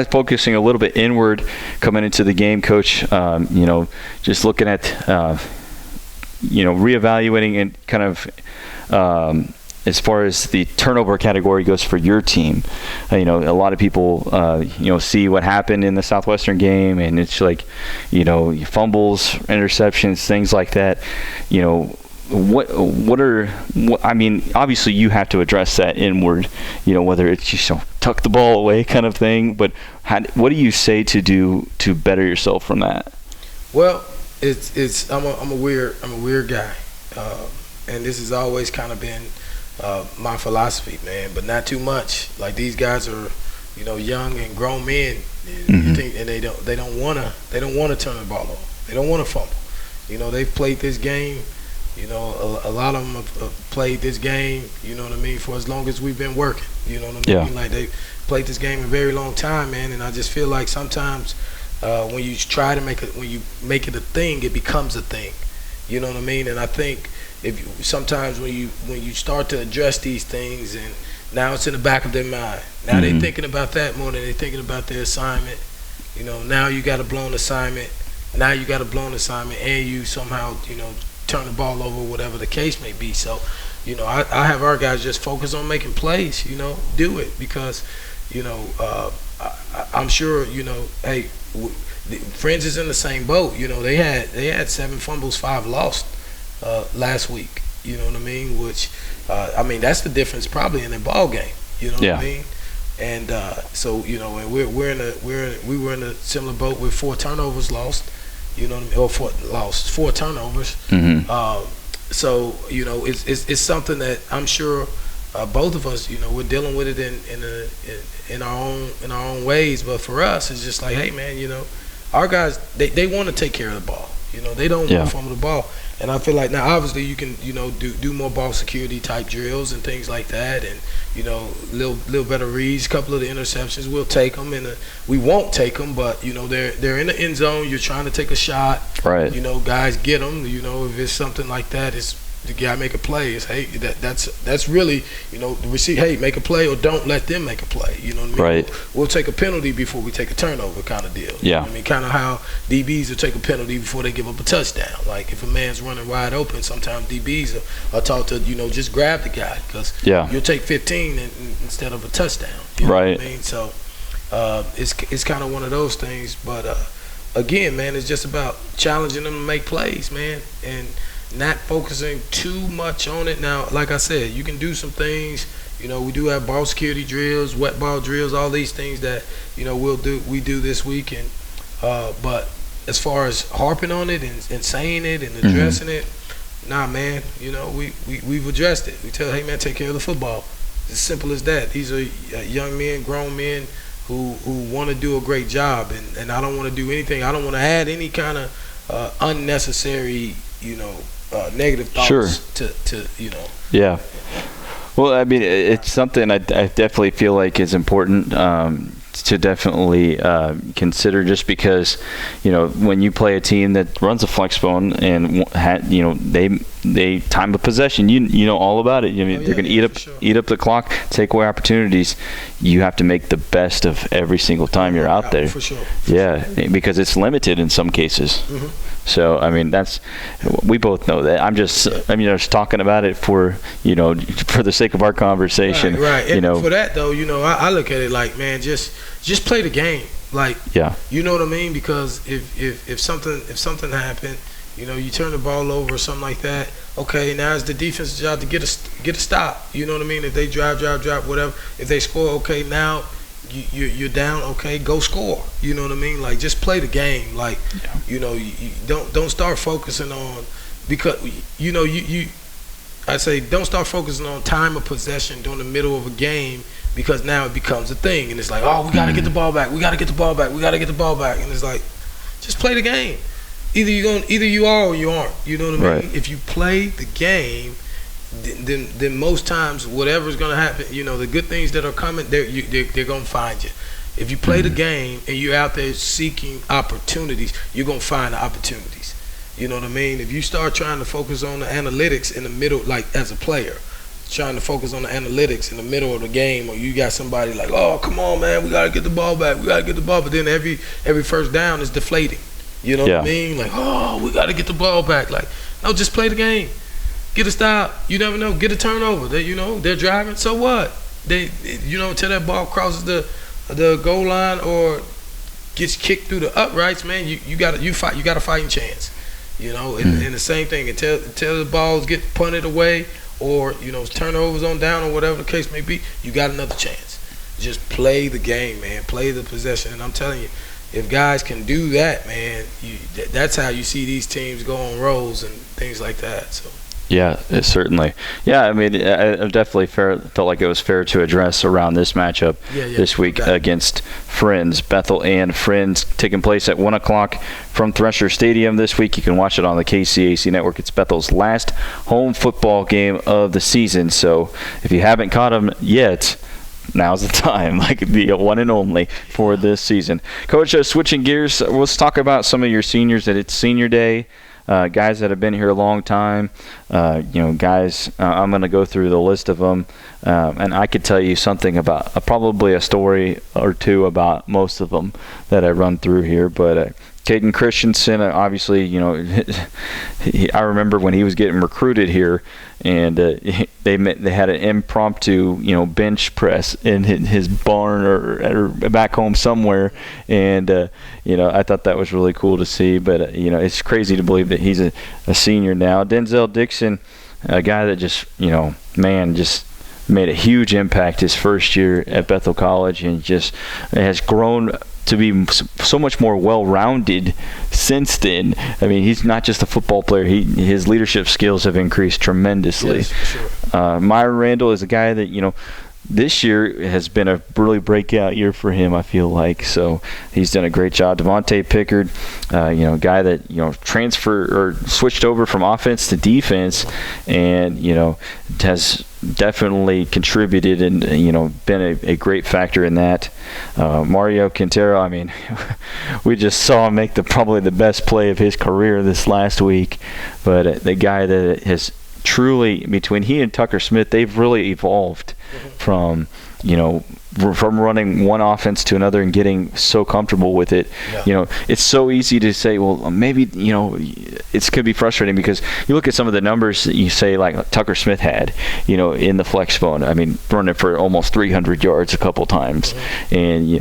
of focusing a little bit inward coming into the game, Coach. Just looking at reevaluating and kind of as far as the turnover category goes for your team. A lot of people see what happened in the Southwestern game, and it's like fumbles, interceptions, things like that. I mean, obviously you have to address that inward, whether it's just tuck the ball away kind of thing, but what do you say to do to better yourself from that? Well, I'm a weird guy, and this has always kind of been my philosophy, man. But not too much. Like, these guys are, young and grown men, and they don't wanna turn the ball over. They don't want to fumble. They've played this game. A lot of them have played this game, for as long as we've been working. Yeah. Like, they played this game a very long time, man. And I just feel like sometimes when you try to when you make it a thing, it becomes a thing. You know what I mean? And I think sometimes when you start to address these things, and now it's in the back of their mind. Now they're thinking about that more than they're thinking about their assignment. Now you got a blown assignment. And you somehow, turn the ball over, whatever the case may be. So, I have our guys just focus on making plays, do it because, I'm sure, hey, Friends is in the same boat. They had 7 fumbles, 5 lost last week. You know what I mean? Which, that's the difference probably in the ball game. You know what I mean? And so and we were in a similar boat with 4 turnovers lost. You know what I mean? Or 4 turnovers. Mm-hmm. So it's something that I'm sure both of us, we're dealing with it in our own ways. But for us, it's just like, hey man, our guys they want to take care of the ball. They don't want to fumble the ball. And I feel like now obviously you can do more ball security type drills and things like that, and little better reads. Couple of the interceptions we'll take them, and we won't take them, but they're in the end zone. You're trying to take a shot, right? Guys get them. If it's something like that, it's the guy make a play. It's hey, that's really the receive. Hey, make a play or don't let them make a play. You know what I mean? Right. We'll take a penalty before we take a turnover, kind of deal. Yeah. Kind of how DBs will take a penalty before they give up a touchdown. Like if a man's running wide open, sometimes DBs are taught to just grab the guy because you'll take 15 instead of a touchdown. You know right. what I mean? So it's kind of one of those things. But again, man, it's just about challenging them to make plays, man, and not focusing too much on it. Now, like I said, you can do some things. We do have ball security drills, wet ball drills, all these things that we do this week. And but as far as harping on it and saying it and addressing it, nah, man. We've addressed it. We tell, hey man, take care of the football. It's as simple as that. These are young men, grown men who want to do a great job, and I don't want to do anything. I don't want to add any kind of unnecessary negative thoughts to Yeah. Well, it's something I definitely feel like is important to definitely consider, just because when you play a team that runs a flex bone and they time of possession, you know all about it. They're going to eat up the clock, take away opportunities. You have to make the best of every single time you're out there. For sure. Because it's limited in some cases. Mm-hmm. So we both know that. I'm just talking about it for for the sake of our conversation. Right. And for that though, I look at it like, man, just play the game. Like, you know what I mean? Because if something happened, you turn the ball over or something like that. Okay, now it's the defense's job to get a stop. You know what I mean? If they drive, whatever. If they score, okay, now you're down. Okay, go score. You know what I mean? Like, just play the game. Like, you don't start focusing on, because I say don't start focusing on time of possession during the middle of a game, because now it becomes a thing, and it's like, oh, we gotta get the ball back. We gotta get the ball back. And it's like, just play the game. Either you are or you aren't. You know what I mean? Right. If you play the game, then most times whatever's gonna happen, the good things that are coming, they're gonna find you. If you play the game and you're out there seeking opportunities, you're gonna find the opportunities. You know what I mean? If you start trying to focus on the analytics in the middle, like as a player, trying to focus on the analytics in the middle of the game, or you got somebody like, oh, come on, man, we gotta get the ball back. But then every first down is deflating. You know what I mean? Like, oh, we gotta get the ball back. Like, no, just play the game. Get a stop. You never know. Get a turnover. They're driving. So what? Until that ball crosses the goal line or gets kicked through the uprights, man, you got a fighting chance. And the same thing until the balls get punted away, or turnovers on down, or whatever the case may be, you got another chance. Just play the game, man. Play the possession. And I'm telling you, if guys can do that, man, that's how you see these teams go on rolls and things like that. So. Yeah, certainly. Yeah, I definitely felt like it was fair to address around this matchup this week against Friends. Bethel and Friends taking place at 1 o'clock from Thresher Stadium this week. You can watch it on the KCAC network. It's Bethel's last home football game of the season. So if you haven't caught them yet, now's the time, like the one and only for this season. Coach, switching gears, let's talk about some of your seniors. That it's senior day. Guys that have been here a long time, guys, I'm going to go through the list of them, and I could tell you something about, probably a story or two about most of them that I run through here, but Caden Christensen, obviously, I remember when he was getting recruited here, and they had an impromptu, bench press in his barn or back home somewhere, and I thought that was really cool to see. But it's crazy to believe that he's a senior now. Denzel Dixon, a guy that just just made a huge impact his first year at Bethel College, and just has grown to be so much more well-rounded since then. I mean, he's not just a football player. His leadership skills have increased tremendously. Yes, for sure. Myron Randall is a guy that, this year has been a really breakout year for him, I feel like. So he's done a great job. Devontae Pickard, guy that, transferred or switched over from offense to defense, and, has definitely contributed and, been a great factor in that. Mario Quintero, I mean, we just saw him make probably the best play of his career this last week. But the guy that has truly, between he and Tucker Smith, they've really evolved from running one offense to another and getting so comfortable with it. Yeah. It's so easy to say, well, maybe, it could be frustrating because you look at some of the numbers that you say like Tucker Smith had, in the flex phone. I mean, running for almost 300 yards a couple times. And,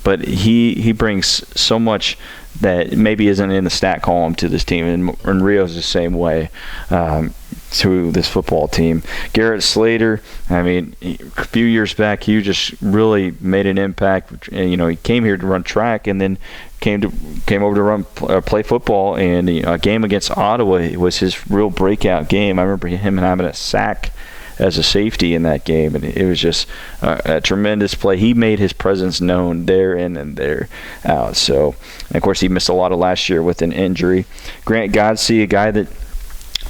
but he brings so much that maybe isn't in the stat column to this team, and Rio's the same way to this football team. Garrett Slater, I mean, a few years back, he just really made an impact. He came here to run track, and then came over to play football. And a game against Ottawa was his real breakout game. I remember him having a sack as a safety in that game, and it was just a tremendous play. He made his presence known there in and there out. So, and of course, he missed a lot of last year with an injury. Grant Godsey, a guy that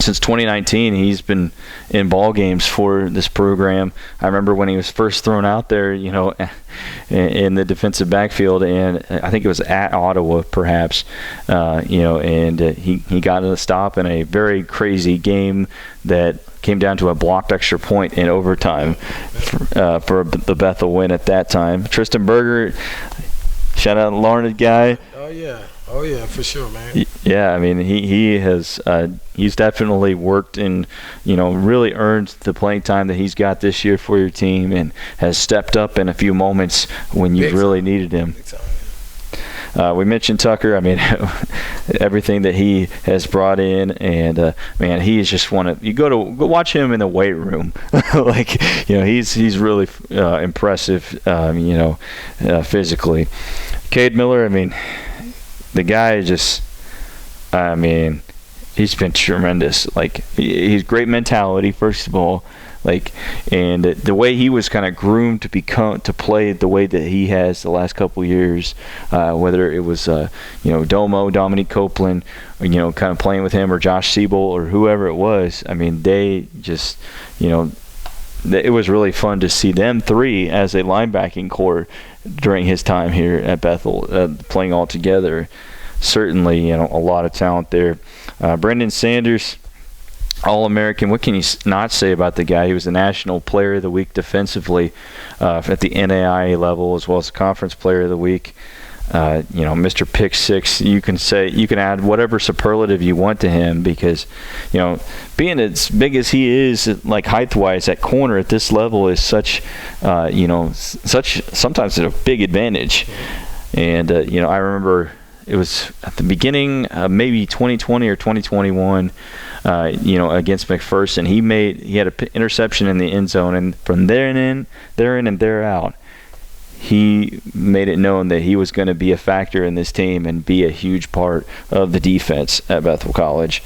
since 2019, he's been in ball games for this program. I remember when he was first thrown out there, in the defensive backfield, and I think it was at Ottawa, perhaps, and he got a stop in a very crazy game that came down to a blocked extra point in overtime for the Bethel win at that time. Tristan Berger, shout out Larned guy. Oh yeah, for sure, man. Yeah, I mean, he has he's definitely worked and really earned the playing time that he's got this year for your team, and has stepped up in a few moments when you really needed him. We mentioned Tucker. I mean, everything that he has brought in, and man, he is just one of. You go watch him in the weight room, he's really impressive. Physically. Cade Miller, I mean, the guy just, he's been tremendous. Like, he's great mentality, first of all. And the way he was kind of groomed to play the way that he has the last couple years, whether it was Domo, Dominique Copeland, kind of playing with him, or Josh Siebel, or whoever it was. I mean, they just it was really fun to see them three as a linebacking core during his time here at Bethel, playing all together. Certainly, a lot of talent there. Brendan Sanders, All-American. What can you not say about the guy? He was the National Player of the Week defensively at the NAIA level, as well as the Conference Player of the Week. Mr. Pick Six, you can add whatever superlative you want to him, because, being as big as he is, like height-wise at corner at this level is such sometimes a big advantage. And, I remember it was at the beginning of maybe 2020 or 2021, against McPherson. He had an interception in the end zone, and from there in and there out, he made it known that he was going to be a factor in this team and be a huge part of the defense at Bethel College.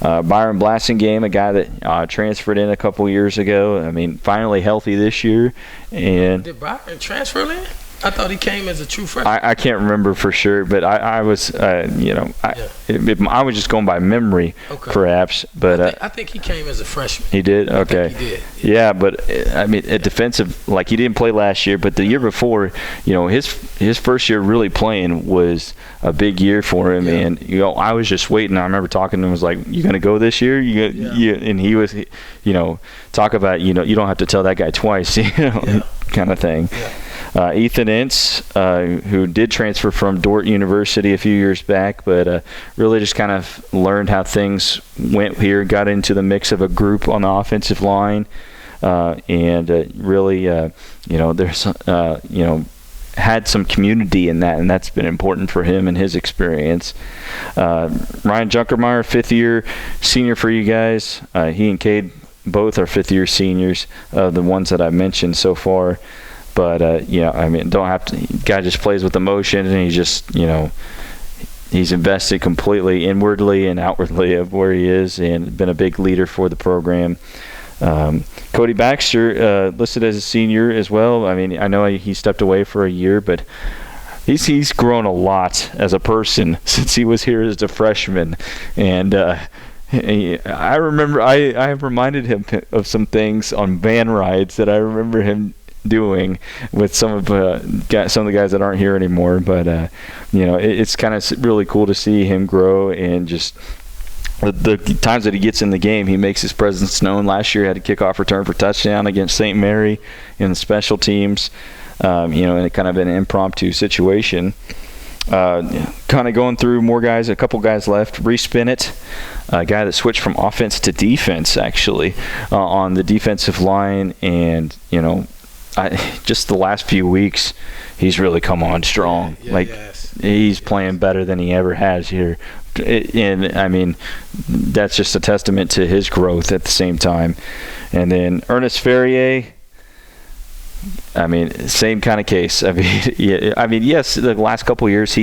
Byron Blassingame, a guy that transferred in a couple years ago. I mean, finally healthy this year. And did Byron transfer in? I thought he came as a true freshman. I can't remember for sure, but I was, I was just going by memory, perhaps. But I think he came as a freshman. He did? Okay. I think he did. Yeah, but I mean, at defensive, like, he didn't play last year, but the year before, his first year really playing was a big year for him. Yeah. And I was just waiting. I remember talking to him, was like, "You gonna go this year?" And he was, talk about, you don't have to tell that guy twice, kind of thing. Yeah. Ethan Ince, who did transfer from Dordt University a few years back, but really just kind of learned how things went here, got into the mix of a group on the offensive line, and really, there's, had some community in that, and that's been important for him and his experience. Ryan Junkermeyer, fifth-year senior for you guys. He and Cade both are fifth-year seniors, the ones that I've mentioned so far. But, don't have to – guy just plays with emotion, and he just, he's invested completely inwardly and outwardly of where he is and been a big leader for the program. Cody Baxter, listed as a senior as well. I mean, I know he stepped away for a year, but he's grown a lot as a person since he was here as a freshman. And I remember I reminded him of some things on van rides that I remember him doing with some of the guys that aren't here anymore. But it's kind of really cool to see him grow and just the times that he gets in the game, he makes his presence known. Last year, he had a kickoff return for touchdown against St. Mary in the special teams, in kind of an impromptu situation. Kind of going through more guys, a couple guys left. Reese Bennett, a guy that switched from offense to defense, actually, on the defensive line. And, just the last few weeks, he's really come on strong. He's playing better than he ever has here. And I mean, that's just a testament to his growth at the same time. And then Ernest Ferrier, I mean, same kind of case. Yes, the last couple of years,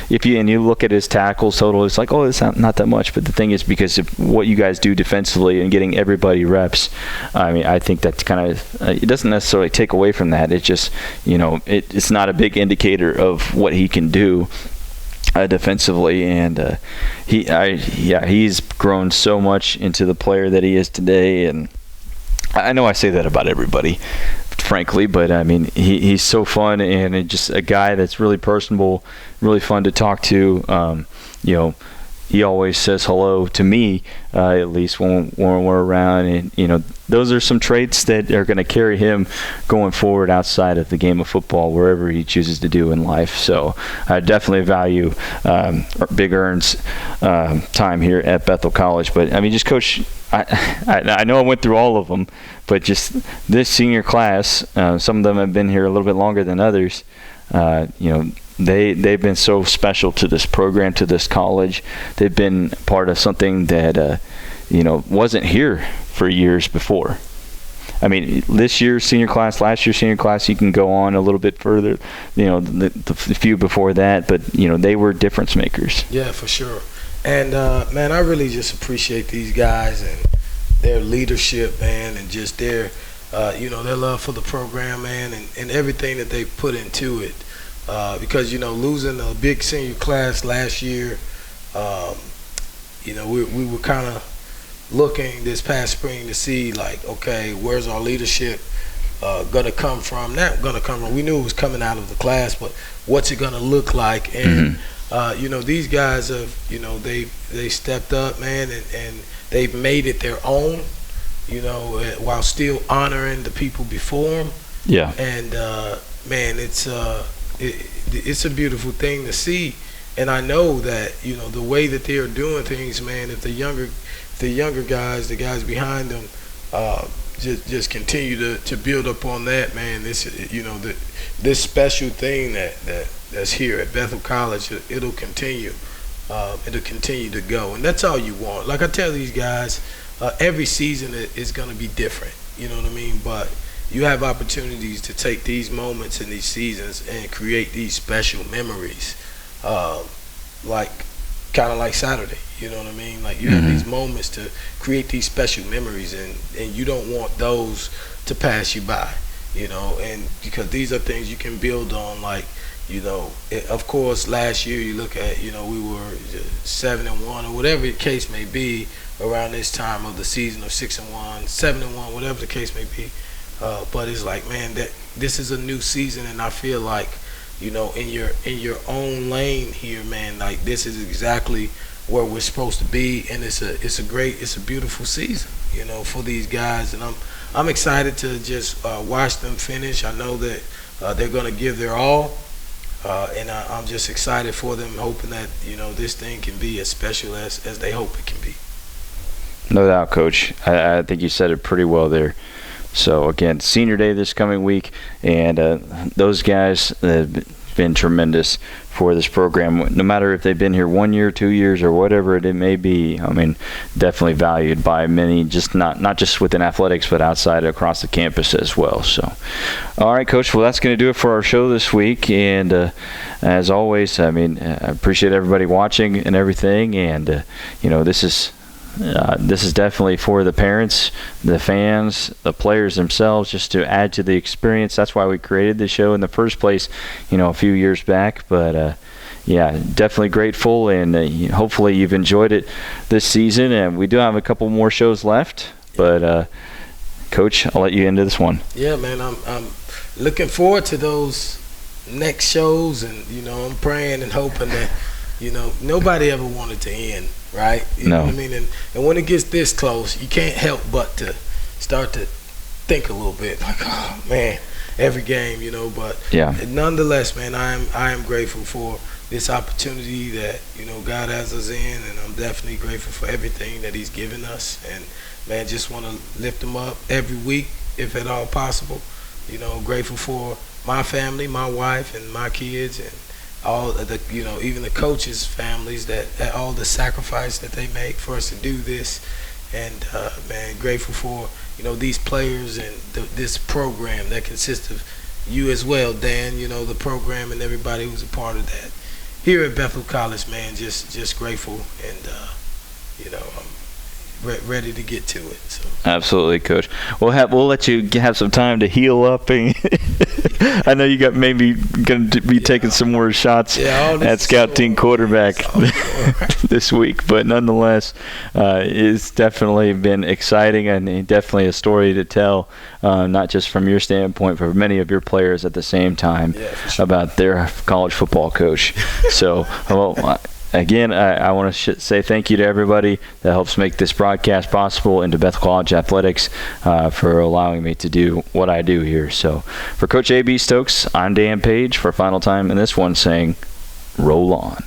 if you look at his tackles total, it's like, it's not that much. But the thing is, because of what you guys do defensively and getting everybody reps, I mean, I think that kind of it doesn't necessarily take away from that. It just, it's not a big indicator of what he can do defensively, and he's grown so much into the player that he is today. And I know I say that about everybody, frankly, but I mean, he's so fun and just a guy that's really personable, really fun to talk to. He always says hello to me, at least when we're around. And, those are some traits that are going to carry him going forward outside of the game of football, wherever he chooses to do in life. So I definitely value Big Ern's time here at Bethel College. But, I mean, just Coach, I know I went through all of them, but just this senior class, some of them have been here a little bit longer than others, They've been so special to this program, to this college. They've been part of something that, wasn't here for years before. I mean, this year's senior class, last year's senior class, you can go on a little bit further, the few before that, but, they were difference makers. Yeah, for sure. And, man, I really just appreciate these guys and their leadership, man, and just their, their love for the program, man, and everything that they put into it. Because, losing a big senior class last year, we were kind of looking this past spring to see, like, okay, where's our leadership going to come from? Not going to come from. We knew it was coming out of the class, but what's it going to look like? And, these guys have, they stepped up, man, and they've made it their own, while still honoring the people before them. Yeah. And, man, it's a beautiful thing to see, and I know that the way that they are doing things, man. If the younger guys, the guys behind them, just continue to build up on that, man. This this special thing that's here at Bethel College, it'll continue. It'll continue to go, and that's all you want. Like I tell these guys, every season is going to be different. You know what I mean, but you have opportunities to take these moments in these seasons and create these special memories, kind of like Saturday. You know what I mean? Like you have these moments to create these special memories, and you don't want those to pass you by, and because these are things you can build on. Like, of course, last year you look at, we were 7-1 or whatever the case may be around this time of the season, of 6-1, 7-1, whatever the case may be. But it's like, man, that this is a new season, and I feel like, in your own lane here, man, like this is exactly where we're supposed to be, and it's a beautiful season, for these guys, and I'm excited to just watch them finish. I know that they're going to give their all. And I'm just excited for them, hoping that, this thing can be as special as they hope it can be. No doubt, Coach. I think you said it pretty well there. So, again, Senior Day this coming week, and those guys have been tremendous for this program. No matter if they've been here 1 year, 2 years, or whatever it may be, I mean, definitely valued by many, just not just within athletics, but outside across the campus as well. So, all right, Coach, well, that's going to do it for our show this week. And as always, I mean, I appreciate everybody watching and everything. And, this is definitely for the parents, the fans, the players themselves, just to add to the experience. That's why we created the show in the first place, a few years back. But, definitely grateful, and hopefully you've enjoyed it this season. And we do have a couple more shows left. But, Coach, I'll let you into this one. Yeah, man, I'm looking forward to those next shows. And, I'm praying and hoping that, nobody ever wanted to end. Right? You know what I mean? And when it gets this close, you can't help but to start to think a little bit like, oh, man, every game, But nonetheless, man, I am grateful for this opportunity that, God has us in. And I'm definitely grateful for everything that he's given us. And, man, just want to lift them up every week, if at all possible. Grateful for my family, my wife, and my kids, and all the, even the coaches' families, that all the sacrifice that they make for us to do this. And, man, grateful for, these players and this program that consists of you as well, Dan, the program and everybody who's a part of that. Here at Bethel College, man, just grateful, and, I'm ready to get to it. So. Absolutely, Coach. We'll let you have some time to heal up. And I know you got maybe going to be taking some more shots at scout team quarterback this week, but nonetheless, it's definitely been exciting and definitely a story to tell, not just from your standpoint, but for many of your players at the same time about their college football coach. So, again, I want to say thank you to everybody that helps make this broadcast possible, and to Bethel College Athletics for allowing me to do what I do here. So for Coach A.B. Stokes, I'm Dan Page for final time in this one, saying roll on.